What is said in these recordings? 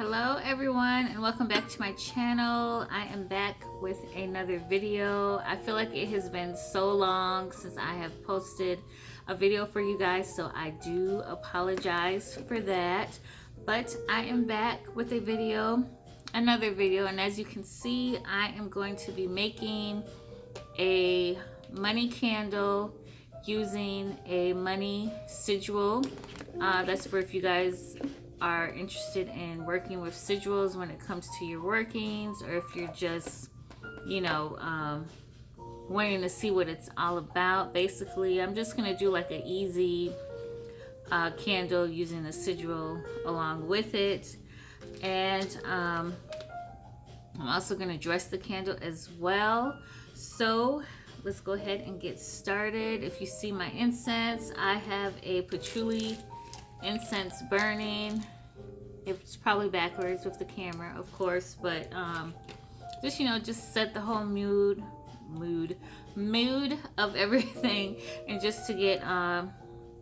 Hello everyone and welcome back to my channel. I am back with another video. I feel like it has been so long since I have posted a video for you guys, so I do apologize for that. But I am back with a video, another video, and as you can see, I am going to be making a money candle using a money sigil. That's for if you guys are interested in working with sigils when it comes to your workings, or if you're just, wanting to see what it's all about. Basically, I'm just gonna do like an easy candle using the sigil along with it, and I'm also gonna dress the candle as well. So let's go ahead and get started. If you see my incense, I have a patchouli incense burning. It's probably backwards with the camera, of course, but just set the whole mood of everything, and just to get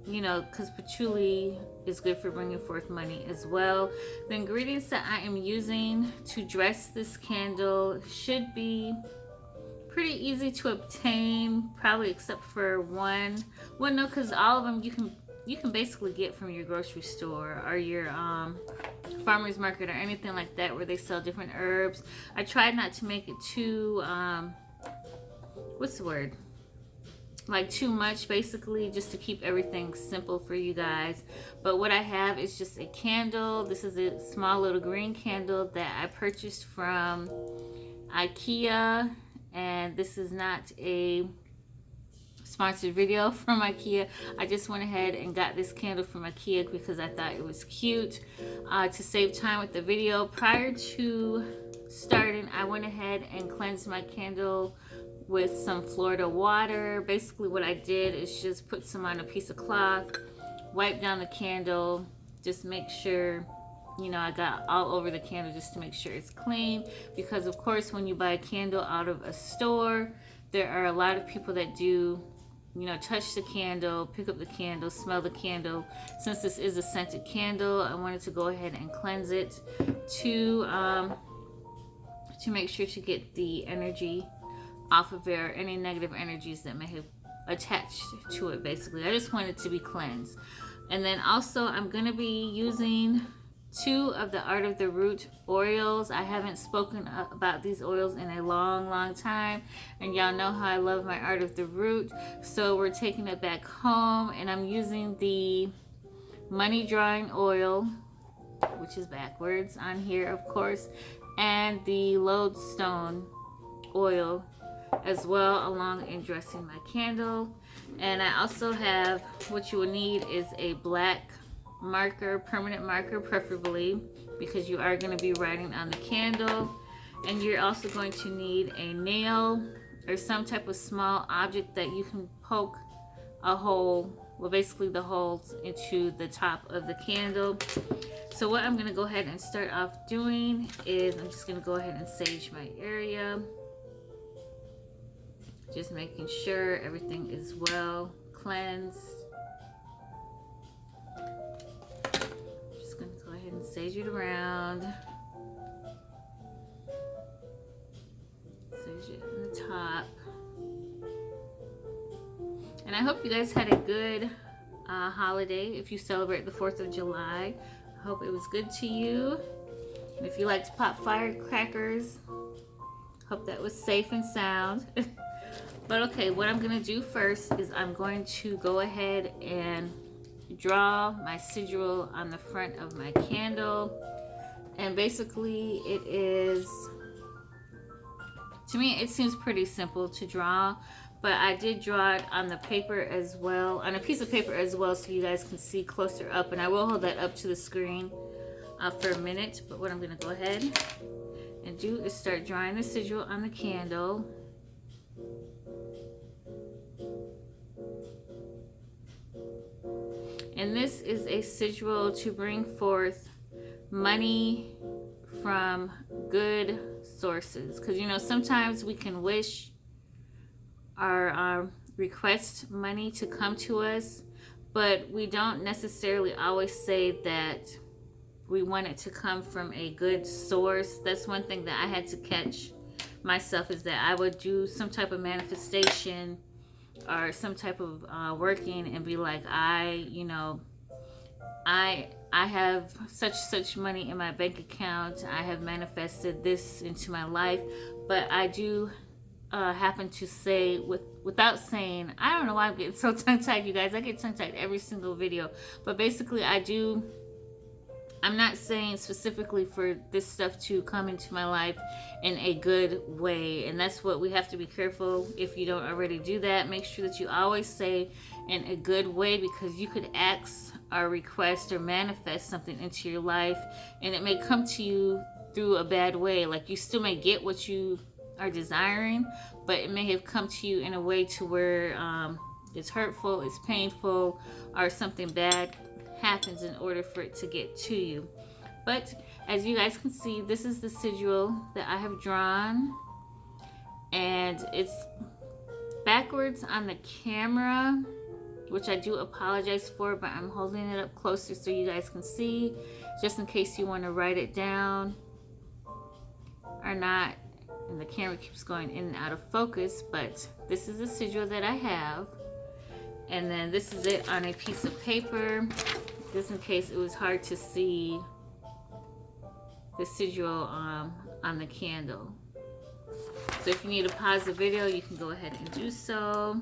because patchouli is good for bringing forth money as well. The ingredients that I am using to dress this candle should be pretty easy to obtain, probably except for one. Well, no, because all of them you can basically get from your grocery store or your farmer's market or anything like that, where they sell different herbs. I tried not to make it too what's the word, like too much, basically just to keep everything simple for you guys. But what I have is just a candle. This is a small little green candle that I purchased from IKEA, and this is not a sponsored video from IKEA. I just went ahead and got this candle from IKEA because I thought it was cute. To save time with the video, prior to starting, I went ahead and cleansed my candle with some Florida water. Basically what I did is just put some on a piece of cloth, wipe down the candle, just make sure I got all over the candle just to make sure it's clean, because of course when you buy a candle out of a store, there are a lot of people that do touch the candle, pick up the candle, smell the candle. Since this is a scented candle, I wanted to go ahead and cleanse it to make sure to get the energy off of there, any negative energies that may have attached to it. Basically, I just want it to be cleansed. And then also I'm going to be using 2 of the Art of the Root oils. I haven't spoken about these oils in a long time, and y'all know how I love my Art of the Root. So we're taking it back home, and I'm using the money drawing oil, which is backwards on here, of course, and the lodestone oil as well, along in dressing my candle. And I also have, what you will need is a black marker, permanent marker preferably, because you are going to be writing on the candle. And you're also going to need a nail or some type of small object that you can poke a hole, well, basically the holes into the top of the candle. So what I'm going to go ahead and start off doing is I'm just going to go ahead and sage my area, just making sure everything is well cleansed. And sage it around, sage it on the top. And I hope you guys had a good holiday. If you celebrate the 4th of July, I hope it was good to you. And if you like to pop firecrackers, hope that was safe and sound. But okay, what I'm gonna do first is I'm going to go ahead and draw my sigil on the front of my candle. And basically it is, to me it seems pretty simple to draw, but I did draw it on the paper as well, on a piece of paper as well, so you guys can see closer up. And I will hold that up to the screen for a minute. But what I'm going to go ahead and do is start drawing the sigil on the candle. And this is a sigil to bring forth money from good sources. Because, sometimes we can wish or request money to come to us, but we don't necessarily always say that we want it to come from a good source. That's one thing that I had to catch myself, is that I would do some type of manifestation or some type of working and be like, I have such money in my bank account. I have manifested this into my life. But I do happen to say, without saying, I don't know why I'm getting so tongue-tied, you guys. I get tongue-tied every single video. But basically, I'm not saying specifically for this stuff to come into my life in a good way. And that's what we have to be careful. If you don't already do that, make sure that you always say in a good way, because you could ask or request or manifest something into your life and it may come to you through a bad way. Like, you still may get what you are desiring, but it may have come to you in a way to where it's hurtful, it's painful, or something bad happens in order for it to get to you. But as you guys can see, this is the sigil that I have drawn, and it's backwards on the camera, which I do apologize for, but I'm holding it up closer so you guys can see, just in case you want to write it down or not. And the camera keeps going in and out of focus, but this is the sigil that I have. And then this is it on a piece of paper, just in case it was hard to see the sigil on the candle. So if you need to pause the video, you can go ahead and do so.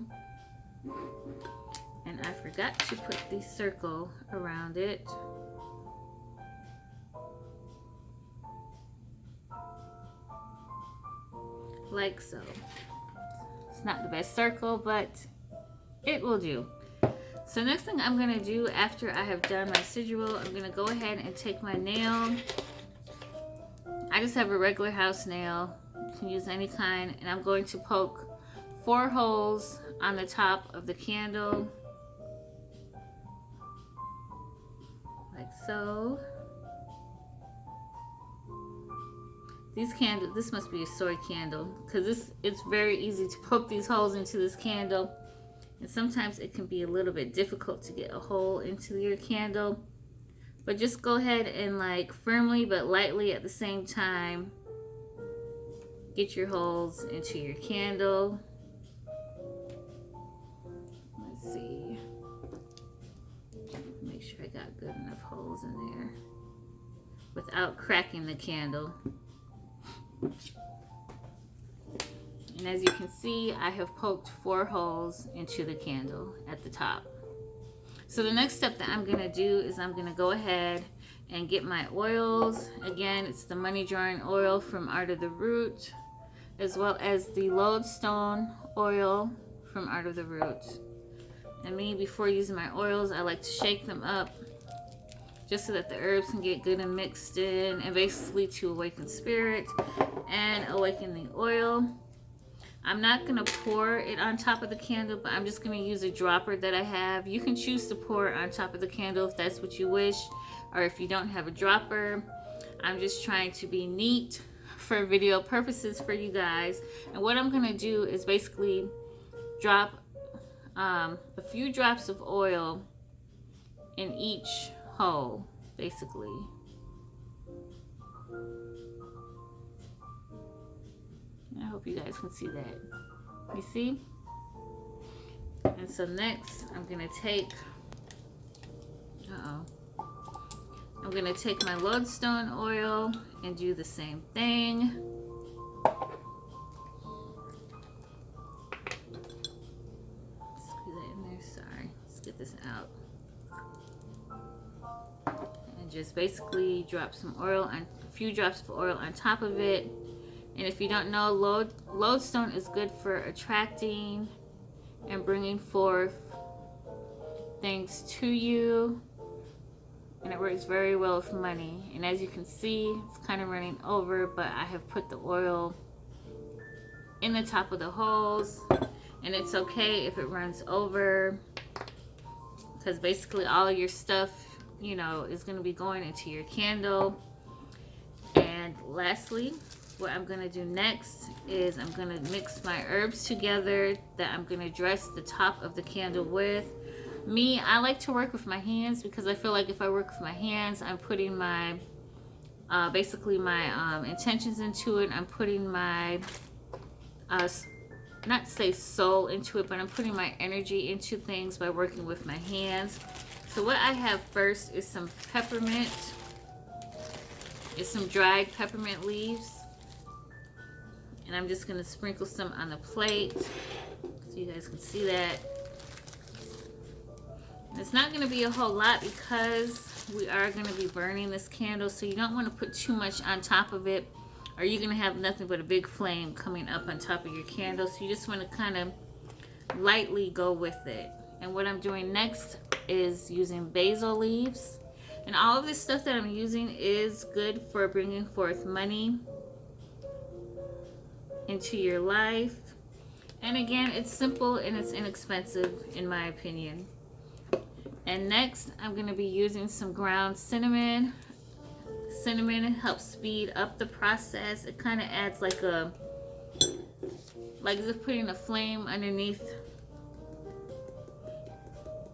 And I forgot to put the circle around it. Like so. It's not the best circle, but it will do. So next thing I'm going to do after I have done my sigil, I'm going to go ahead and take my nail. I just have a regular house nail. You can use any kind. And I'm going to poke 4 holes on the top of the candle. Like so. These candles, this must be a soy candle, because it's very easy to poke these holes into this candle. And sometimes it can be a little bit difficult to get a hole into your candle. But just go ahead and, like, firmly but lightly at the same time, get your holes into your candle. Let's see. Make sure I got good enough holes in there without cracking the candle. And as you can see, I have poked 4 holes into the candle at the top. So the next step that I'm going to do is I'm going to go ahead and get my oils. Again, it's the money drawing oil from Art of the Root, as well as the lodestone oil from Art of the Root. And me, before using my oils, I like to shake them up just so that the herbs can get good and mixed in, and basically to awaken spirit and awaken the oil. I'm not going to pour it on top of the candle, but I'm just going to use a dropper that I have. You can choose to pour it on top of the candle if that's what you wish, or if you don't have a dropper. I'm just trying to be neat for video purposes for you guys. And what I'm going to do is basically drop a few drops of oil in each hole, basically. I hope you guys can see that. You see? And so next, I'm gonna take, I'm gonna take my lodestone oil and do the same thing. Squeeze that in there. Sorry. Let's get this out. And just basically drop some oil on, a few drops of oil on top of it. And if you don't know, lodestone is good for attracting and bringing forth things to you. And it works very well with money. And as you can see, it's kind of running over, but I have put the oil in the top of the holes. And it's okay if it runs over, because basically all of your stuff, you know, is going to be going into your candle. And lastly, what I'm going to do next is I'm going to mix my herbs together that I'm going to dress the top of the candle with. Me, I like to work with my hands because I feel like if I work with my hands, I'm putting my basically my intentions into it. I'm putting my not to say soul into it, but I'm putting my energy into things by working with my hands. So what I have first is some peppermint. It's some dried peppermint leaves. And I'm just going to sprinkle some on the plate so you guys can see that. And it's not going to be a whole lot because we are going to be burning this candle, so you don't want to put too much on top of it, or you're going to have nothing but a big flame coming up on top of your candle. So you just want to kind of lightly go with it. And what I'm doing next is using basil leaves. And all of this stuff that I'm using is good for bringing forth money into your life. And again, it's simple and it's inexpensive in my opinion. And next, I'm going to be using some ground cinnamon. Cinnamon helps speed up the process. It kind of adds like a, like as if putting a flame underneath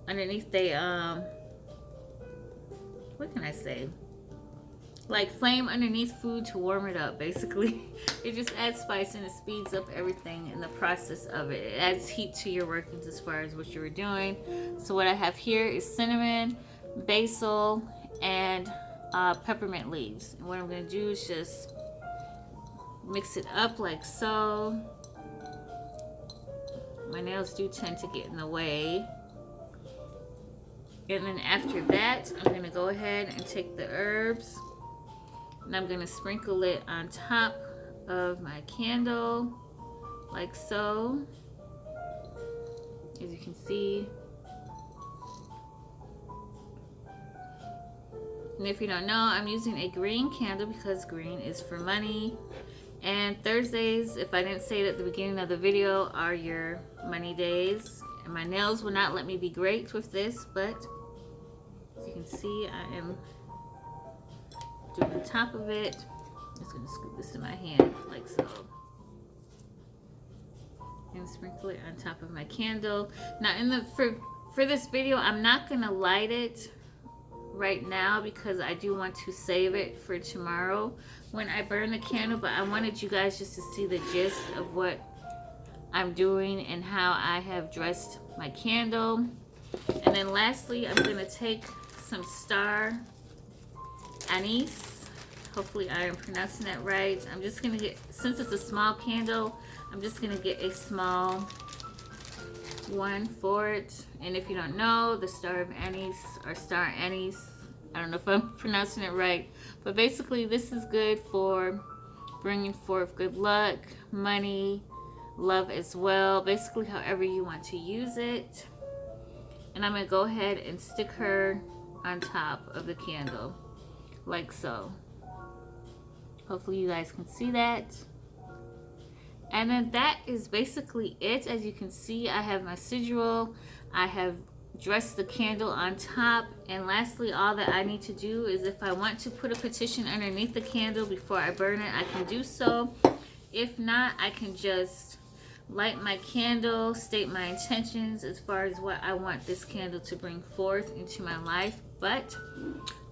the, what can I say? Like flame underneath food to warm it up, basically. It just adds spice and it speeds up everything in the process of it. It adds heat to your workings as far as what you were doing. So what I have here is cinnamon, basil, and peppermint leaves. And what I'm going to do is just mix it up like so. My nails do tend to get in the way. And then after that, I'm going to go ahead and take the herbs. And I'm going to sprinkle it on top of my candle, like so. As you can see. And if you don't know, I'm using a green candle because green is for money. And Thursdays, if I didn't say it at the beginning of the video, are your money days. And my nails will not let me be great with this, but as you can see, I am doing the top of it. I'm just going to scoop this in my hand like so. And sprinkle it on top of my candle. Now for this video, I'm not going to light it right now because I do want to save it for tomorrow when I burn the candle, but I wanted you guys just to see the gist of what I'm doing and how I have dressed my candle. And then lastly, I'm going to take some star anise. Hopefully I am pronouncing that right. I'm just going to get, since it's a small candle, I'm just going to get a small one for it. And if you don't know, the star of anise or star anise, I don't know if I'm pronouncing it right, but basically this is good for bringing forth good luck, money, love as well, basically however you want to use it. And I'm going to go ahead and stick her on top of the candle like so. Hopefully you guys can see that. And then that is basically it. As you can see, I have my sigil, I have dressed the candle on top, and lastly, all that I need to do is if I want to put a petition underneath the candle before I burn it, I can do so. If not, I can just light my candle, state my intentions as far as what I want this candle to bring forth into my life. But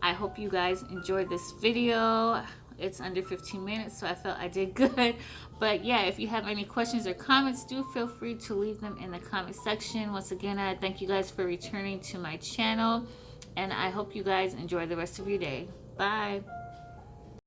I hope you guys enjoyed this video. It's under 15 minutes, so I felt I did good. But yeah, if you have any questions or comments, do feel free to leave them in the comment section. Once again, I thank you guys for returning to my channel, and I hope you guys enjoy the rest of your day. Bye.